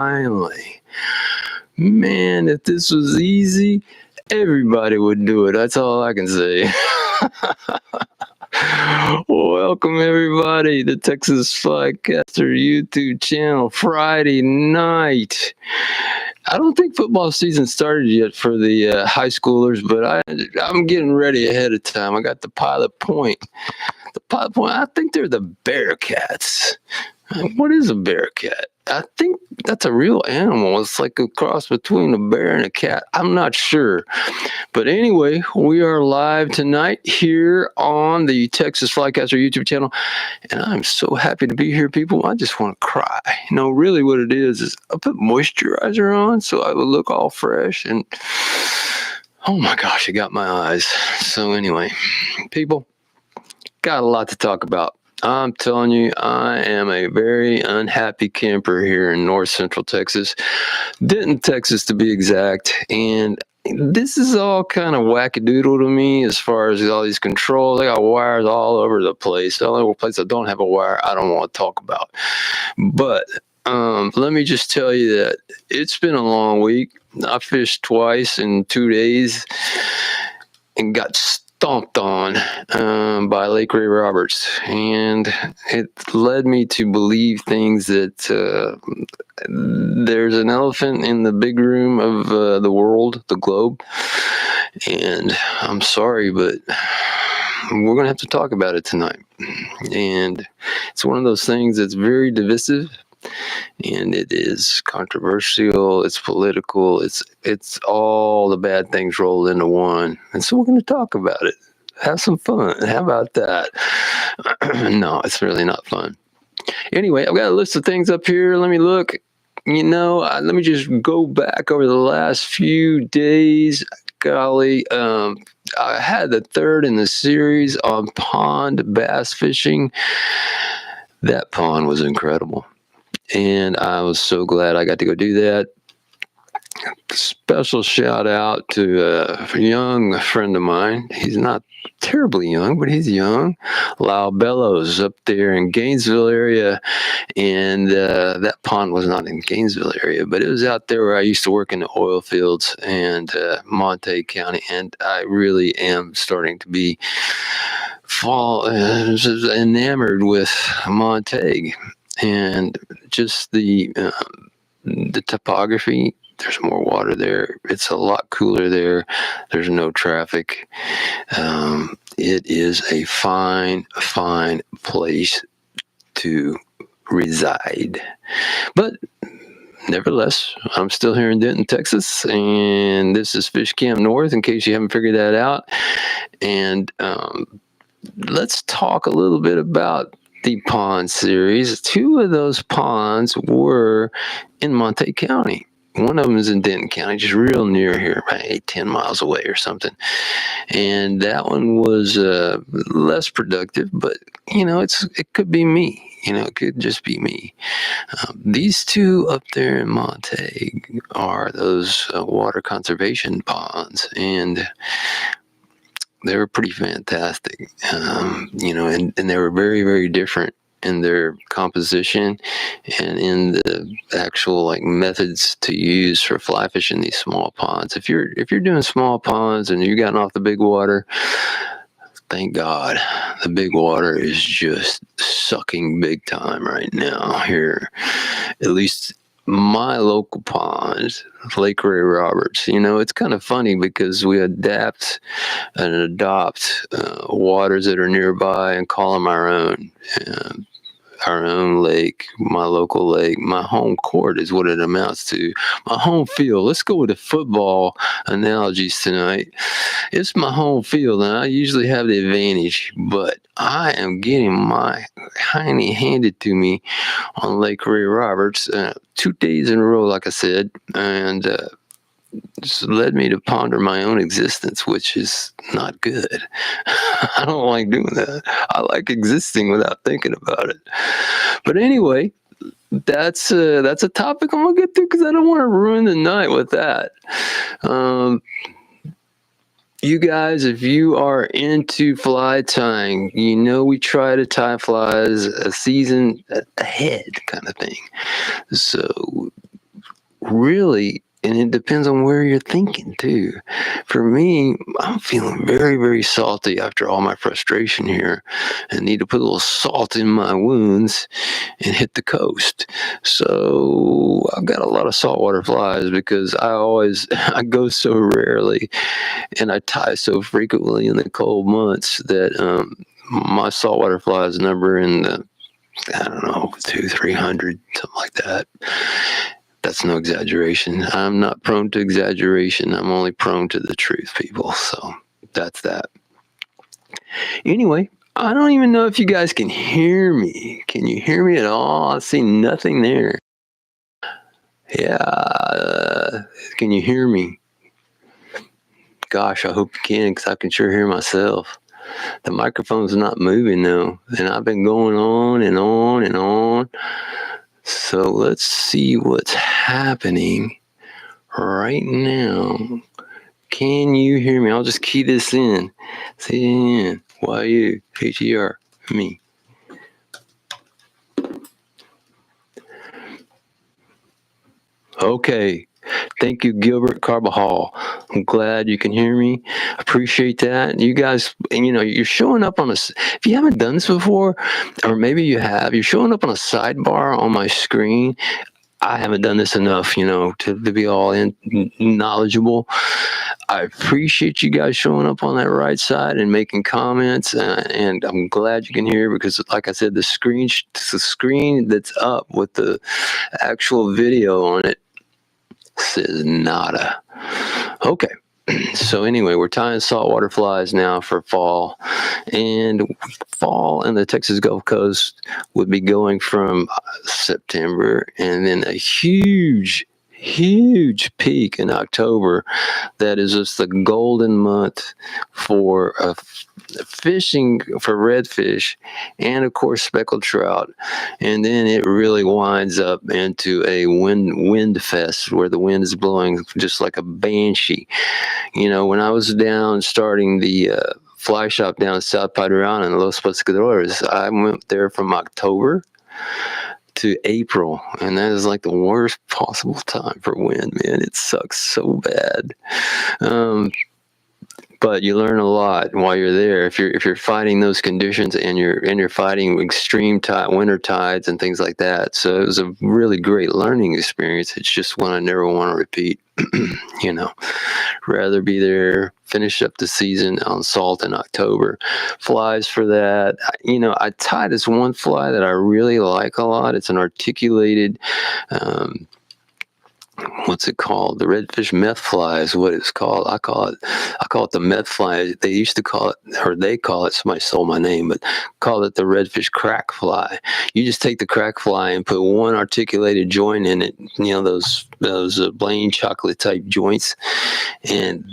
Finally. Man, if this was easy, everybody would do it. That's all I can say. Welcome, everybody, to Texas Flycaster YouTube channel. Friday night. I don't think football season started yet for the high schoolers, but I'm getting ready ahead of time. I got the Pilot Point. The Pilot Point, I think they're the Bearcats. What is a Bearcat? I think that's a real animal. It's like a cross between a bear and a cat. I'm not sure. But anyway, we are live tonight here on the Texas Flycaster YouTube channel. And I'm so happy to be here, people. I just want to cry. You know, really what it is I put moisturizer on so I would look all fresh. And oh my gosh, it got my eyes. So anyway, people, got a lot to talk about. I'm telling you, I am a very unhappy camper here in north central Texas, Denton, Texas to be exact. And this is all kind of wackadoodle to me as far as all these controls. I got wires all over the place. The only place I don't have a wire, I don't want to talk about. But let me just tell you that it's been a long week. I fished twice in 2 days and got stomped on by Lake Ray Roberts, and it led me to believe things that there's an elephant in the big room of the world, the globe, and I'm sorry, but we're gonna have to talk about it tonight. And it's one of those things that's very divisive, and it is controversial, it's political, it's all the bad things rolled into one. And so we're going to talk about it. Have some fun. How about that? No, it's really not fun. Anyway, I've got a list of things up here. Let me look. You know, let me just go back over the last few days. Golly, I had the third in the series on pond bass fishing. That pond was incredible. And I was so glad I got to go do that. Special shout out to a young friend of mine. He's not terribly young, but he's young. Lyle Bellows up there in Gainesville area. And that pond was not in Gainesville area, but it was out there where I used to work in the oil fields and Montague County. And I really am starting to be enamored with Montague. And just the topography, there's more water there. It's a lot cooler there. There's no traffic. It is a fine, fine place to reside. But nevertheless, I'm still here in Denton, Texas, and this is Fish Camp North, in case you haven't figured that out. And let's talk a little bit about the pond series. 2 of those ponds were in Montague County. One of them is in Denton County, just real near here, right, 10 miles away or something. And that one was less productive, but, you know, it could be me. You know, it could just be me. These 2 up there in Montague are those water conservation ponds, and they were pretty fantastic, you know, and they were very, very different in their composition and in the actual like methods to use for fly fishing these small ponds. If you're doing small ponds and you've gotten off the big water, thank God, the big water is just sucking big time right now here, at least my local pond, Lake Ray Roberts. You know, it's kind of funny because we adapt and adopt waters that are nearby and call them our own. Our own lake, my local lake, my home court is what it amounts to. My home field. Let's go with the football analogies tonight. It's my home field, and I usually have the advantage, but I am getting my hiney handed to me on Lake Ray Roberts 2 days in a row, like I said, and just led me to ponder my own existence, which is not good. I don't like doing that. I like existing without thinking about it. But anyway, that's a topic I'm gonna get to because I don't want to ruin the night with that. You guys, if you are into fly tying, you know we try to tie flies a season ahead kind of thing. So really, and it depends on where you're thinking too. For me, I'm feeling very, very salty after all my frustration here and need to put a little salt in my wounds and hit the coast. So I've got a lot of saltwater flies because I go so rarely and I tie so frequently in the cold months that my saltwater flies number in the, I don't know, 200-300, something like that. That's no exaggeration. I'm not prone to exaggeration. I'm only prone to the truth, people. So that's that. Anyway, I don't even know if you guys can hear me. Can you hear me at all? I see nothing there. Yeah. Can you hear me? Gosh, I hope you can, because I can sure hear myself. The microphone's not moving though, and I've been going on and on and on. So let's see what's happening right now. Can you hear me? I'll just key this in. CNYU me. Okay. Thank you, Gilbert Carbajal. I'm glad you can hear me. Appreciate that. You guys, and you're showing up on if you haven't done this before, or maybe you have, you're showing up on a sidebar on my screen. I haven't done this enough, to be all knowledgeable. I appreciate you guys showing up on that right side and making comments, and I'm glad you can hear, because, like I said, the screen that's up with the actual video on it says nada. Okay. So anyway, we're tying saltwater flies now for fall, and fall in the Texas Gulf Coast would be going from September, and then a huge peak in October. That is just the golden month for fishing for redfish and, of course, speckled trout. And then it really winds up into a wind fest where the wind is blowing just like a banshee. When I was down starting the fly shop down in South Padre in Los Pescadores, I went there from October to April, and that is like the worst possible time for wind, man. It sucks so bad. But you learn a lot while you're there. If you're fighting those conditions, and you're fighting extreme winter tides and things like that. So it was a really great learning experience. It's just one I never want to repeat. Rather be there, finish up the season on salt in October. Flies for that. I tie this one fly that I really like a lot. It's an articulated, what's it called? The Redfish Meth Fly is what it's called. I call it the Meth Fly. They used to call it, or they call it, somebody stole my name, but call it the Redfish Crack Fly. You just take the crack fly and put one articulated joint in it, those Blaine chocolate type joints, and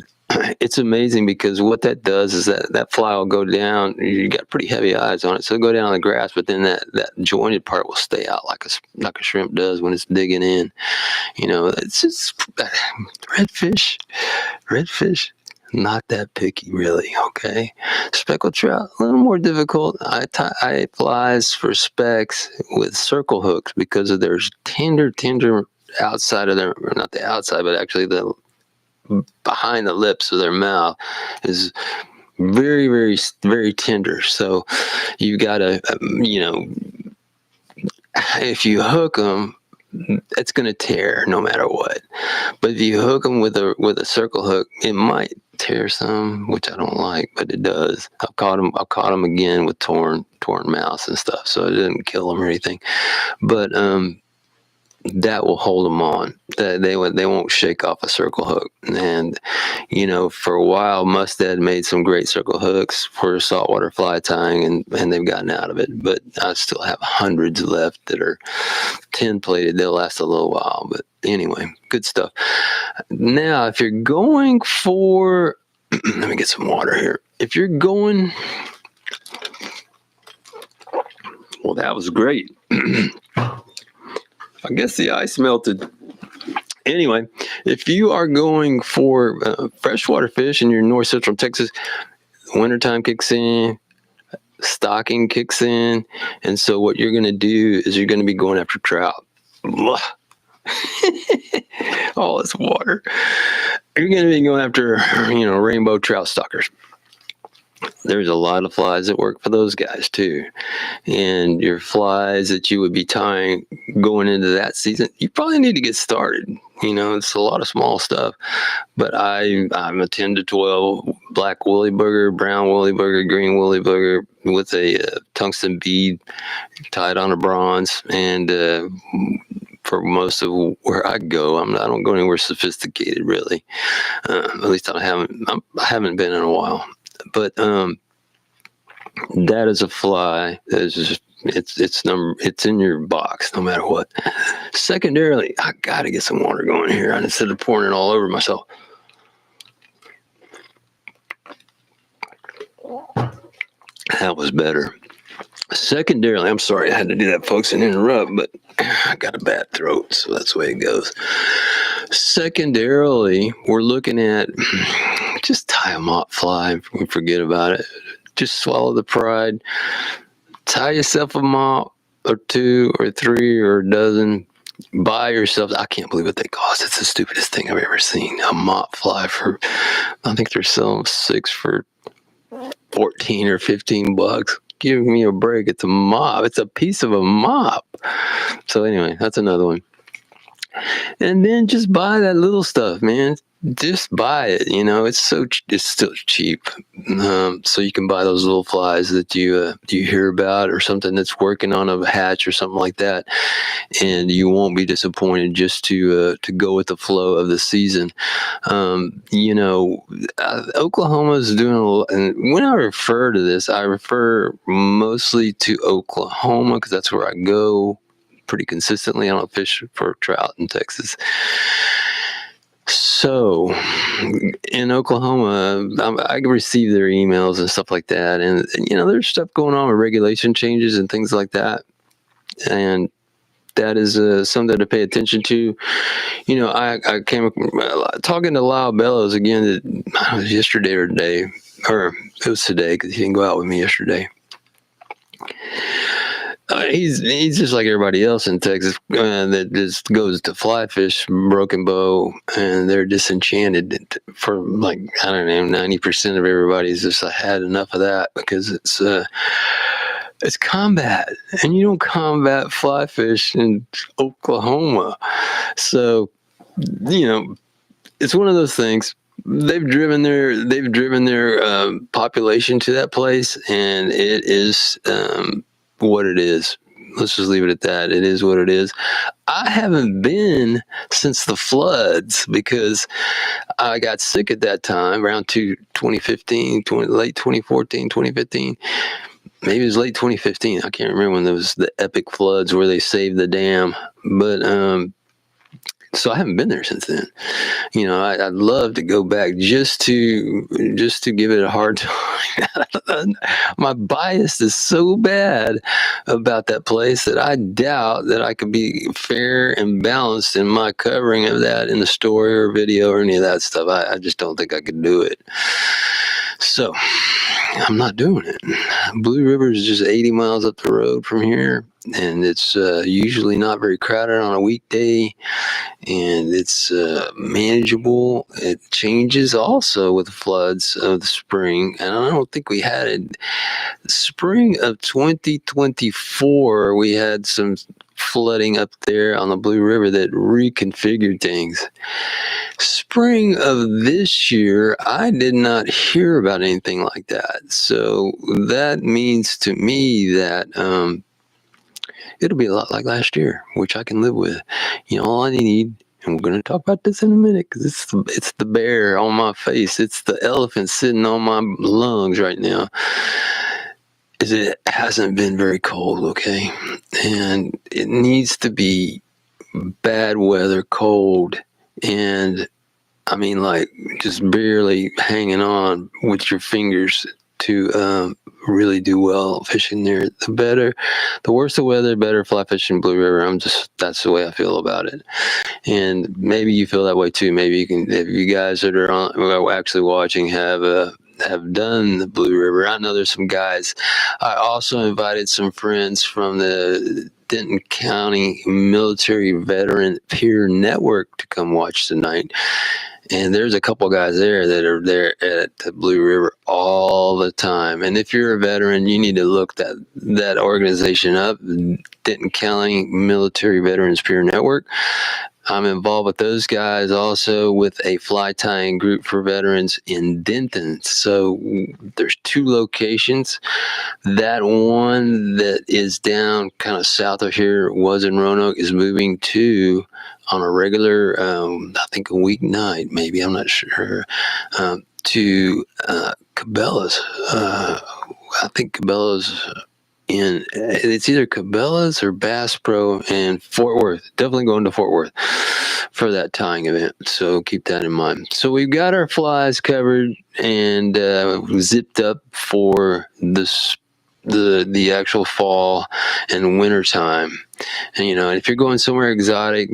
it's amazing, because what that does is that fly will go down. You got pretty heavy eyes on it, so it'll go down on the grass, but then that jointed part will stay out like a shrimp does when it's digging in. It's just redfish, not that picky, really. Okay, speckled trout, a little more difficult. I flies for specks with circle hooks because of their tender outside of their, or not the outside, but actually the behind the lips of their mouth is very, very, very tender. So you gotta, if you hook them, it's gonna tear no matter what. But if you hook them with a circle hook, it might tear some, which I don't like, but it does. I've caught them again with torn mouths and stuff, so it didn't kill them or anything. But that will hold them on. They won't shake off a circle hook. And for a while, Mustad made some great circle hooks for saltwater fly tying, and they've gotten out of it. But I still have hundreds left that are 10 plated. They'll last a little while. But anyway, good stuff. Now, if you're going for, let me get some water here. If you're going, well, that was great. I guess the ice melted. Anyway, if you are going for freshwater fish and you're in north central Texas, wintertime kicks in, stocking kicks in, and so what you're going to do is you're going to be going after trout. all this water. You're going to be going after, rainbow trout stalkers. There's a lot of flies that work for those guys too. And your flies that you would be tying going into that season, you probably need to get started. It's a lot of small stuff. But I'm a 10 to 12 black woolly booger, brown woolly booger, green woolly booger with a tungsten bead tied on a bronze. And for most of where I go, I don't go anywhere sophisticated really. At least I haven't been in a while. But that is a fly that is just it's in your box no matter what. Secondarily, I gotta get some water going here instead of pouring it all over myself. That was better. Secondarily, I'm sorry I had to do that, folks, and interrupt, but I got a bad throat, so that's the way it goes. Secondarily, we're looking at just tie a mop fly and forget about it. Just swallow the pride. Tie yourself a mop or 2 or 3 or a dozen. Buy yourself. I can't believe what they cost. It's the stupidest thing I've ever seen. A mop fly for, I think they're selling 6 for 14 or 15 bucks. Give me a break. It's a mop. It's a piece of a mop. So anyway, that's another one. And then just buy that little stuff, man. Just buy it. It's still cheap. So you can buy those little flies that you hear about, or something that's working on a hatch or something like that, and you won't be disappointed just to go with the flow of the season. Oklahoma is doing a lot, and when I refer to this, I refer mostly to Oklahoma because that's where I go pretty consistently. I don't fish for trout in Texas. So in Oklahoma, I receive their emails and stuff like that. And there's stuff going on with regulation changes and things like that. And that is something to pay attention to. I came talking to Lyle Bellows again yesterday or today, or it was today because he didn't go out with me yesterday. He's just like everybody else in Texas that just goes to fly fish broken bow, and they're disenchanted for 90% of everybody's just had enough of that because it's combat, and you don't combat fly fish in Oklahoma. So it's one of those things. They've driven their population to that place, and it is what it is. Let's just leave it at that. It is what it is. I haven't been since the floods because I got sick at that time, around 2015, late 2014, 2015. Maybe it was late 2015. I can't remember when there was the epic floods where they saved the dam. But so I haven't been there since then. I'd love to go back just to give it a hard time. My bias is so bad about that place that I doubt that I could be fair and balanced in my covering of that in the story or video or any of that stuff. I just don't think I could do it. So I'm not doing it. Blue River is just 80 miles up the road from here, and it's usually not very crowded on a weekday, and it's manageable. It changes also with the floods of the spring, and I don't think we had it. Spring of 2024, we had some flooding up there on the Blue River that reconfigured things. Spring of this year, I did not hear about anything like that. So that means to me that it'll be a lot like last year, which I can live with. All I need, and we're going to talk about this in a minute because it's the bear on my face. It's the elephant sitting on my lungs right now. Is it hasn't been very cold, okay? And it needs to be bad weather, cold, and just barely hanging on with your fingers to really do well fishing there. The worse the weather, better fly fishing Blue River. That's the way I feel about it. And maybe you feel that way too. Maybe you can, if you guys that are actually watching have have done the Blue River. I know there's some guys. I also invited some friends from the Denton County Military Veteran Peer Network to come watch tonight. And there's a couple guys there that are there at the Blue River all the time. And if you're a veteran, you need to look that organization up, Denton County Military Veterans Peer Network. I'm involved with those guys, also with a fly tying group for veterans in Denton. So there's 2 locations. That one that is down kind of south of here, was in Roanoke, is moving to on a regular, I think a weeknight, maybe, I'm not sure, to Cabela's. I think Cabela's it's either Cabela's or Bass Pro in Fort Worth. Definitely going to Fort Worth for that tying event. So keep that in mind. So we've got our flies covered and zipped up for the actual fall and winter time. And if you're going somewhere exotic,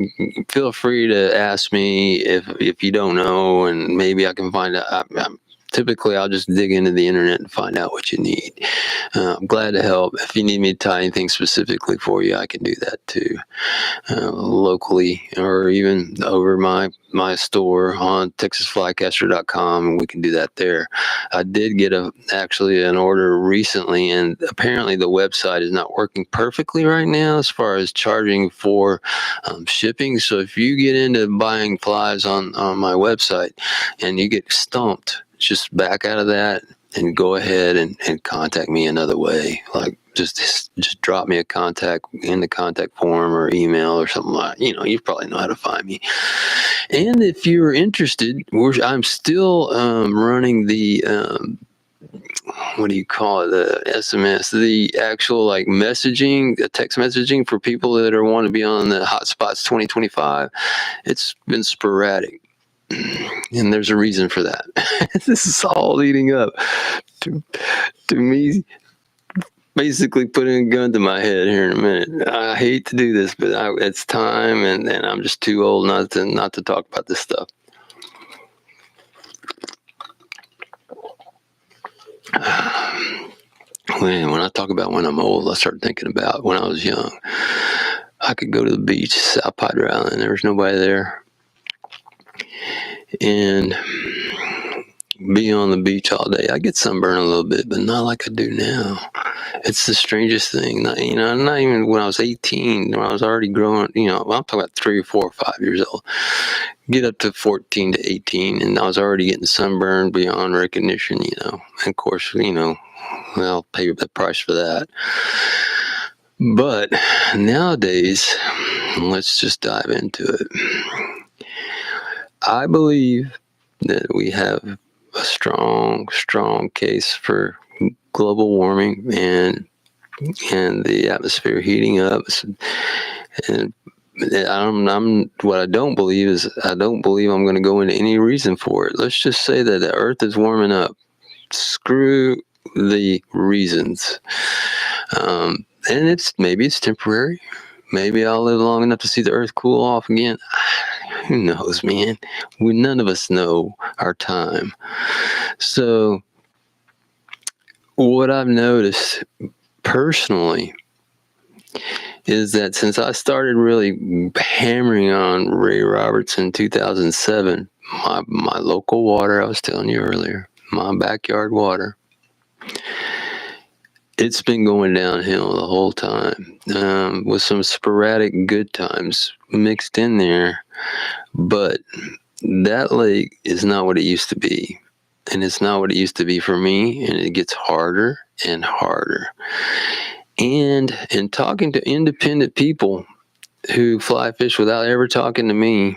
feel free to ask me if you don't know, and maybe I can find out. Typically, I'll just dig into the internet and find out what you need. I'm glad to help. If you need me to tie anything specifically for you, I can do that too, locally, or even over my store on TexasFlycaster.com, and we can do that there. I did get actually an order recently, and apparently the website is not working perfectly right now as far as charging for shipping. So if you get into buying flies on my website and you get stumped, just back out of that and go ahead and contact me another way. Like just drop me a contact in the contact form or email or something like. You probably know how to find me. And if you're interested, I'm still running the what do you call it? The SMS, the actual messaging, the text messaging for people that want to be on the HotSpots 2025. It's been sporadic. And there's a reason for that. This is all leading up to me basically putting a gun to my head here in a minute. I hate to do this, but it's time, and I'm just too old not to talk about this stuff. When I talk about when I'm old, I start thinking about when I was young. I could go to the beach, South Padre Island. There was nobody there. And be on the beach all day. I get sunburned a little bit, but not like I do now. It's the strangest thing. Not even when I was 18, when I was already growing, I'm talking about 3 or 4 or 5 years old. Get up to 14 to 18, and I was already getting sunburned beyond recognition, And of course, I'll pay the price for that. But nowadays, let's just dive into it. I believe that we have a strong case for global warming and the atmosphere heating up. And what I don't believe is I'm going to go into any reason for it. Let's just say that the Earth is warming up. Screw the reasons. And maybe it's temporary. Maybe I'll live long enough to see the Earth cool off again. Who knows, man? None of us know our time. So what I've noticed personally is that since I started really hammering on Ray Roberts in 2007, my local water, I was telling you earlier, my backyard water, it's been going downhill the whole time, with some sporadic good times mixed in there. But that lake is not what it used to be. And it's not what it used to be for me. And it gets harder and harder. And in talking to independent people who fly fish without ever talking to me,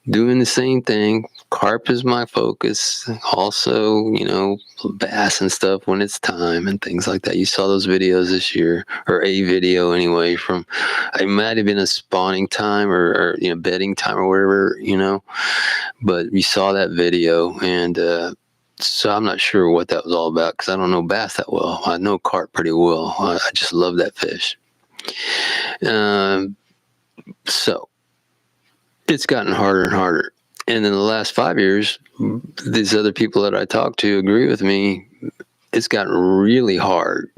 doing the same thing. Carp is my focus. Also, bass and stuff when it's time and things like that. You saw those videos this year, or a video anyway, from, it might have been a spawning time or bedding time or whatever, but you saw that video. And so I'm not sure what that was all about, because I don't know bass that well. I know carp pretty well. I just love that fish. So it's gotten harder and harder. And in the last 5 years, these other people that I talk to agree with me. It's gotten really hard.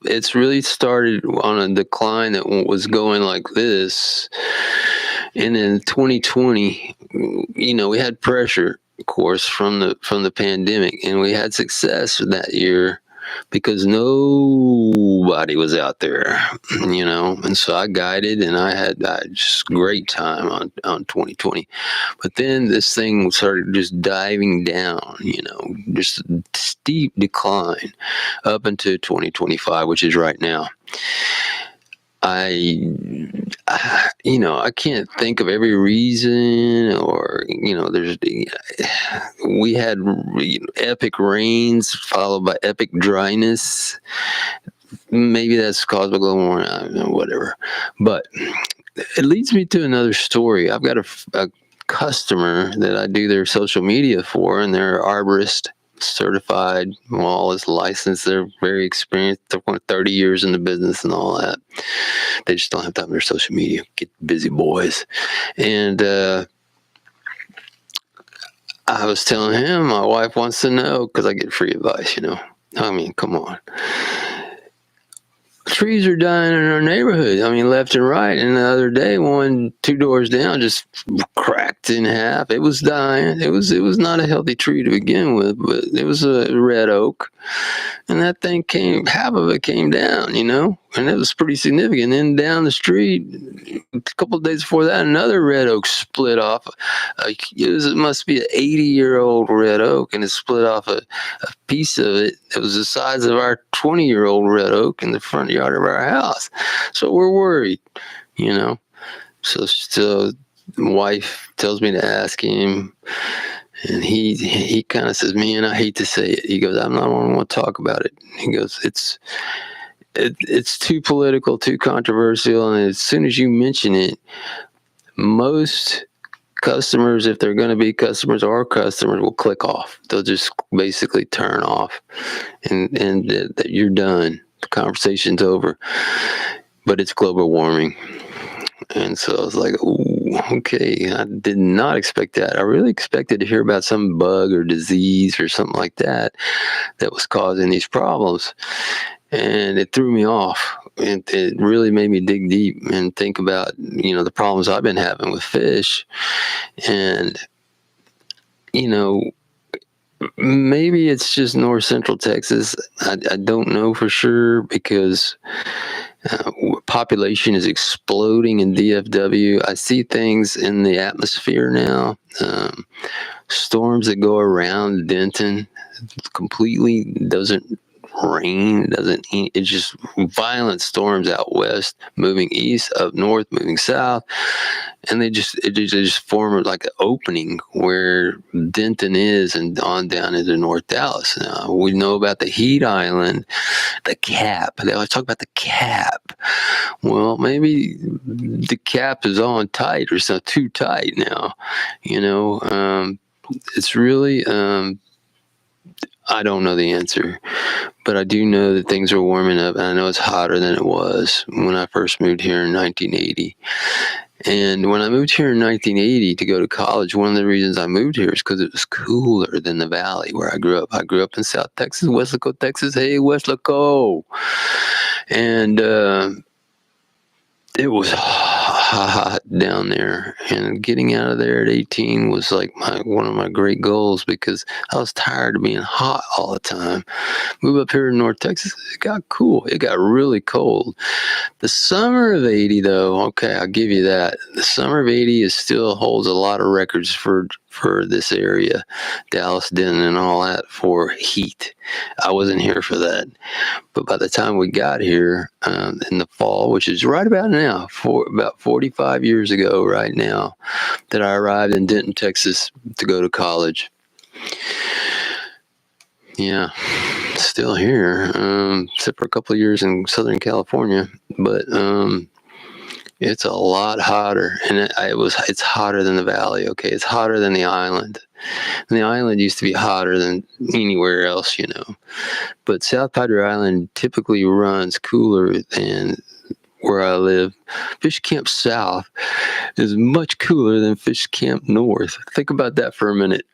It's really started on a decline that was going like this. And in 2020, we had pressure, of course, from the pandemic, and we had success that year because nobody was out there, and so I guided, and I had just great time on 2020. But then this thing started just diving down, just a steep decline up into 2025, which is right now. I can't think of every reason, or we had epic rains followed by epic dryness. Maybe that's caused by global warming, whatever. But it leads me to another story. I've got a customer that I do their social media for, and they're arborist, certified, all is licensed. They're very experienced. They're 30 years in the business and all that. They just don't have time for their social media. Get busy, boys. And I was telling him, my wife wants to know, because I get free advice, I mean, come on. Trees are dying in our neighborhood. I mean, left and right. And the other day, one 2 doors down just cracked in half. It was dying. It was not a healthy tree to begin with, but it was a red oak, and that thing half of it came down, and it was pretty significant. Then down the street, a couple of days before that, another red oak split off. It must be an 80-year-old red oak, and it split off a piece of it that was the size of our 20-year-old red oak in the front yard of our house. So we're worried, So my wife tells me to ask him, and he kind of says, "Man, I hate to say it." He goes, "I don't want to talk about it." He goes, "It's too political, too controversial, and as soon as you mention it, most customers, if they're going to be customers or customers, will click off. They'll just basically turn off, and that you're done. The conversation's over. But it's global warming." And so I was like, "Ooh, okay." I did not expect that. I really expected to hear about some bug or disease or something like that was causing these problems. And it threw me off. It really made me dig deep and think about, the problems I've been having with fish. And, maybe it's just north central Texas. I don't know for sure, because population is exploding in DFW. I see things in the atmosphere now. Storms that go around Denton completely doesn't rain, it's just violent storms out west, moving east, up north, moving south, and they just form like an opening where Denton is, and on down into North Dallas. Now, we know about the heat island, the cap. They always talk about the cap. Well, maybe the cap is on tight, or so too tight now. It's really I don't know the answer, but I do know that things are warming up, and I know it's hotter than it was when I first moved here in 1980. And when I moved here in 1980 to go to college, one of the reasons I moved here is because it was cooler than the valley where I grew up. I grew up in South Texas, Weslaco, Texas. Hey, Weslaco. And it was hot down there, and getting out of there at 18 was like one of my great goals, because I was tired of being hot all the time. Move up here in North Texas, it got cool. It got really cold. The summer of 80, though, okay, I'll give you that. The summer of 80 still holds a lot of records for this area, Dallas, Denton, and all that, for heat. I wasn't here for that. But by the time we got here in the fall, which is right about now, about 45 years ago right now, that I arrived in Denton, Texas to go to college. Yeah, still here, except for a couple of years in Southern California. But it's a lot hotter, and it's hotter than the valley. Okay, it's hotter than the island. And the island used to be hotter than anywhere else, But South Padre Island typically runs cooler than where I live, Fish Camp South is much cooler than Fish Camp North. Think about that for a minute.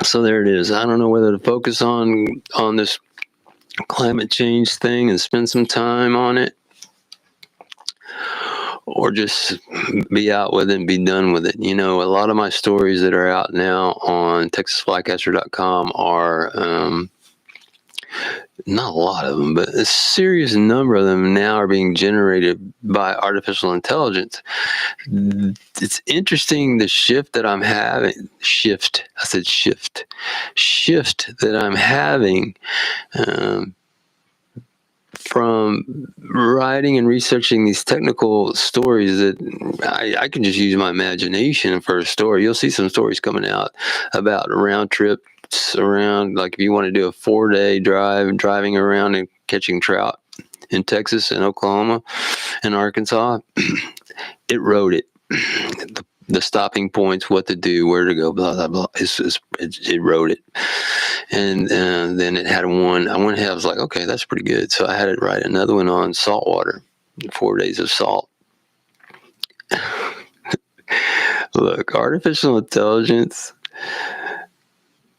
So there it is. I don't know whether to focus on this climate change thing and spend some time on it, or just be out with it and be done with it. You know, a lot of my stories that are out now on TexasFlycaster.com are, not a lot of them, but a serious number of them now are being generated by artificial intelligence. It's interesting the shift that I'm having. Shift that I'm having. From writing and researching these technical stories that I can just use my imagination for a story. You'll see some stories coming out about round trips around, like if you want to do a 4-day drive, driving around and catching trout in Texas and Oklahoma and Arkansas. It wrote it. The stopping points, what to do, where to go, blah, blah, blah. It wrote it. And then it had one. I was like, okay, that's pretty good. So I had it write another one on saltwater, 4 days of salt. Look, artificial intelligence,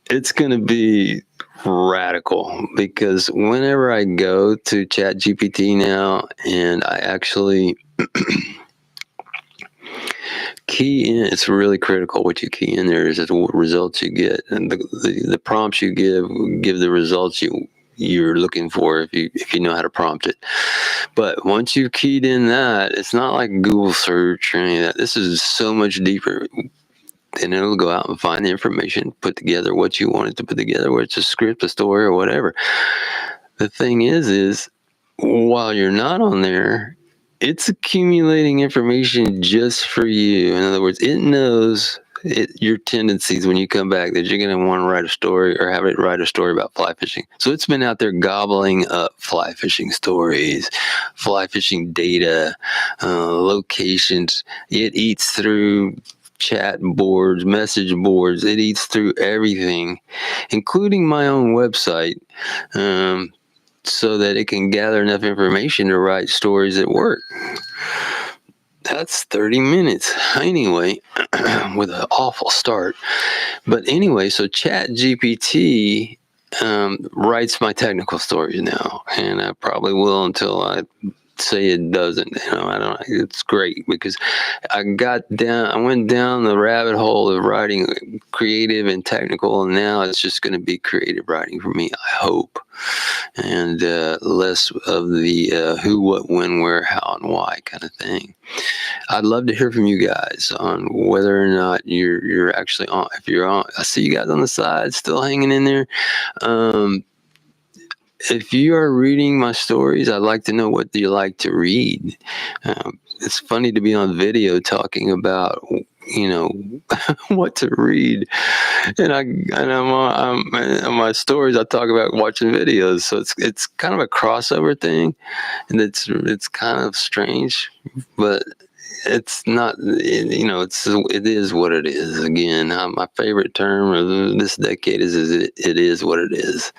it's going to be radical, because whenever I go to ChatGPT now and I actually key in, it's really critical what you key in there is what results you get, and the prompts you give the results you're looking for if you know how to prompt it. But once you've keyed in that, it's not like Google search or any of that. This is so much deeper. And it'll go out and find the information, put together what you want it to put together, whether it's a script, a story, or whatever. The thing is while you're not on there, it's accumulating information just for you. In other words, it knows your tendencies when you come back, that you're going to want to write a story or have it write a story about fly fishing. So it's been out there gobbling up fly fishing stories, fly fishing data, locations. It eats through chat boards, message boards. It eats through everything, including my own website, so that it can gather enough information to write stories that work. That's 30 minutes anyway, with an awful start. But anyway, so ChatGPT writes my technical stories now, and I probably will until I say it doesn't. You know, I don't. It's great because I went down the rabbit hole of writing creative and technical, and now it's just going to be creative writing for me, I hope, and less of the who, what, when, where, how, and why kind of thing. I'd love to hear from you guys on whether or not you're actually on. If you're on, I see you guys on the side still hanging in there. If you are reading my stories, I'd like to know what you like to read. It's funny to be on video talking about, you know, what to read, and I'm on my stories. I talk about watching videos, so it's kind of a crossover thing, and it's kind of strange, but it's not, you know, it is what it is. Again, my favorite term of this decade is it is what it is.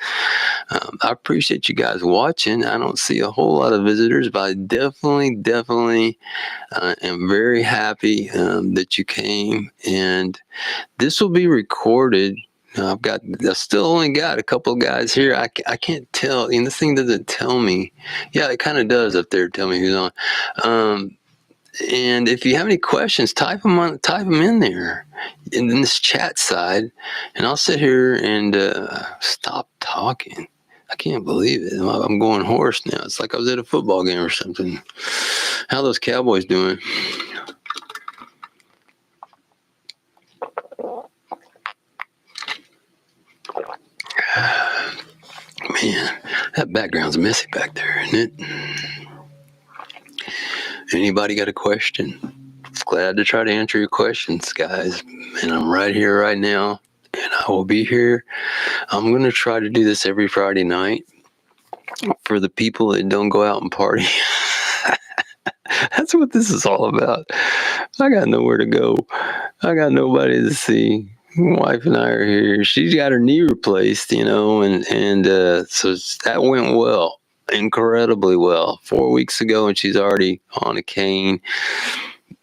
I appreciate you guys watching. I don't see a whole lot of visitors, but I definitely am very happy that you came. And this will be recorded. I still only got a couple of guys here. I can't tell, and this thing doesn't tell me. Yeah, it kind of does up there, tell me who's on. And if you have any questions, type them in there in this chat side, and I'll sit here and stop talking. I can't believe it. I'm going hoarse now. It's like I was at a football game or something. How those Cowboys doing? Man, that background's messy back there, isn't it? Anybody got a question? Glad to try to answer your questions, guys. And I'm right here right now, and I will be here. I'm going to try to do this every Friday night for the people that don't go out and party. That's what this is all about. I got nowhere to go. I got nobody to see. wife and I are here. She's got her knee replaced, and so that went well, incredibly well. 4 weeks ago, and she's already on a cane.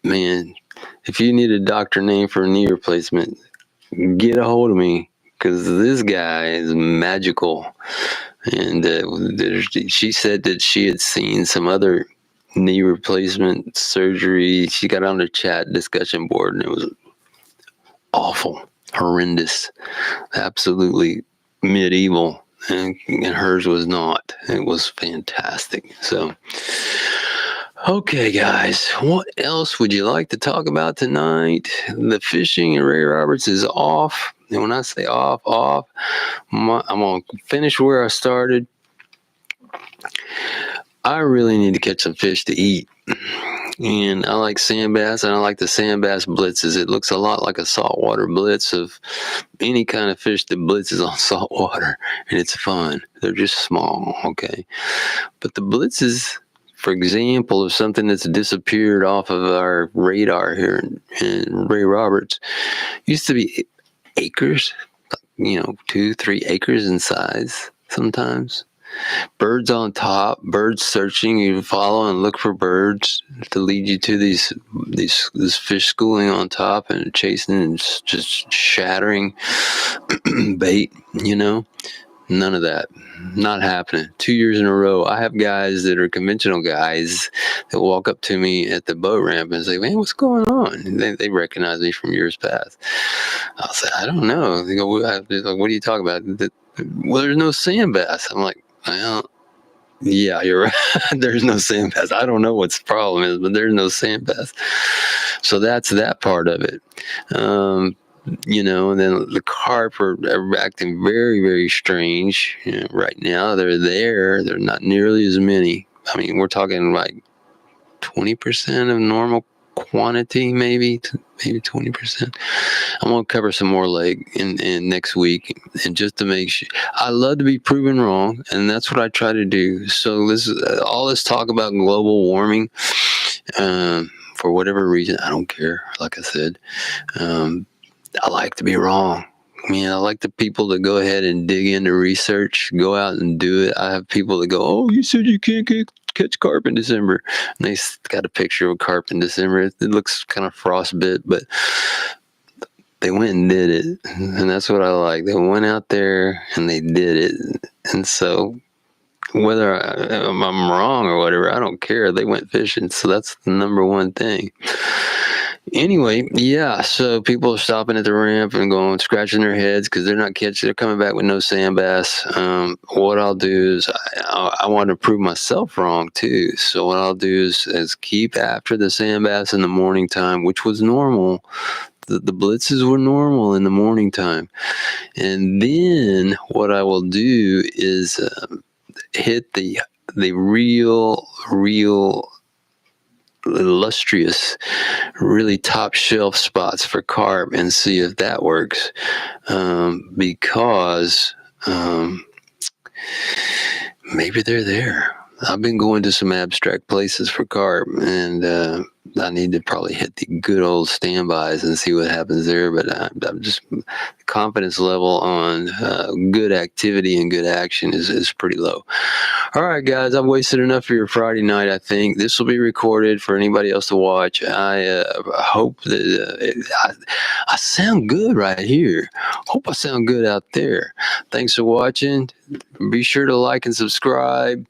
Man, if you need a doctor name for a knee replacement, get a hold of me, because this guy is magical. And she said that she had seen some other knee replacement surgery. She got on the chat discussion board, and it was awful, horrendous, absolutely medieval, and hers was not. It was fantastic. So, okay, guys, what else would you like to talk about tonight? The fishing in Ray Roberts is off. And when I say off, I'm going to finish where I started. I really need to catch some fish to eat. And I like sand bass, and I like the sand bass blitzes. It looks a lot like a saltwater blitz of any kind of fish that blitzes on saltwater, and it's fun. They're just small, okay? But the blitzes, for example, of something that's disappeared off of our radar here in Ray Roberts, used to be acres, 2-3 acres in size sometimes. Birds on top, birds searching. You follow and look for birds to lead you to this fish schooling on top and chasing and just shattering bait. None of that. Not happening. 2 years in a row. I have guys that are conventional guys that walk up to me at the boat ramp and say, "Man, what's going on?" And they recognize me from years past. I'll say, "I don't know." They go, "What are you talking about?" Well, there's no sand bass. I'm like, "Well, yeah, you're right. There's no sand bass. I don't know what the problem is, but there's no sand bass." So that's that part of it. And then the carp are acting very, very strange. Right now, they're not nearly as many. I mean, we're talking like 20% of normal quantity, maybe 20%. I'm gonna cover some more lake in next week, and just to make sure. I love to be proven wrong, and that's what I try to do. So all this talk about global warming, for whatever reason, I don't care. Like I said, I like to be wrong. I like the people that go ahead and dig into research, go out and do it. I have people that go, "Oh, you said you can't catch carp in December." And they got a picture of a carp in December. It looks kind of frostbit, but they went and did it. And that's what I like. They went out there and they did it. And so whether I'm wrong or whatever, I don't care. They went fishing. So that's the number one thing. Anyway, yeah, so people are stopping at the ramp and going, scratching their heads because they're not catching. They're coming back with no sand bass. What I'll do is I want to prove myself wrong too. So what I'll do is keep after the sand bass in the morning time, which was normal. The blitzes were normal in the morning time. And then what I will do is hit the real illustrious, really top shelf spots for carp and see if that works, because maybe they're there. I've been going to some abstract places for carp, and I need to probably hit the good old standbys and see what happens there. But I'm just, confidence level on good activity and good action is pretty low. All right, guys, I've wasted enough for your Friday night. I think this will be recorded for anybody else to watch. I hope that I sound good right here. Hope I sound good out there. Thanks for watching. Be sure to like and subscribe.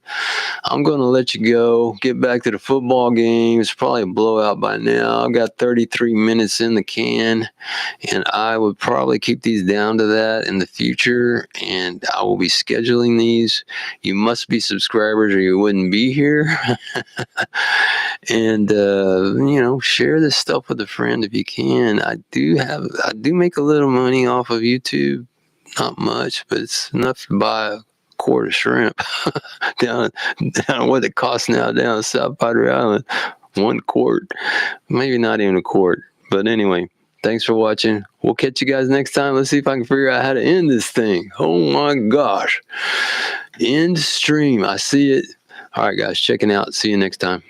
I'm going to let you go. Get back to the football game. It's probably a blowout by now. I've got 33 minutes in the can, and I would probably keep these down to that in the future, and I will be scheduling these. You must be subscribers or you wouldn't be here. And share this stuff with a friend if you can. I do make a little money off of YouTube. Not much, but it's enough to buy a quart of shrimp down what it costs now down South Padre Island. 1 quart, maybe not even a quart. But anyway, thanks for watching. We'll catch you guys next time. Let's see if I can figure out how to end this thing. Oh my gosh. End stream. I see it. All right, guys, checking out. See you next time.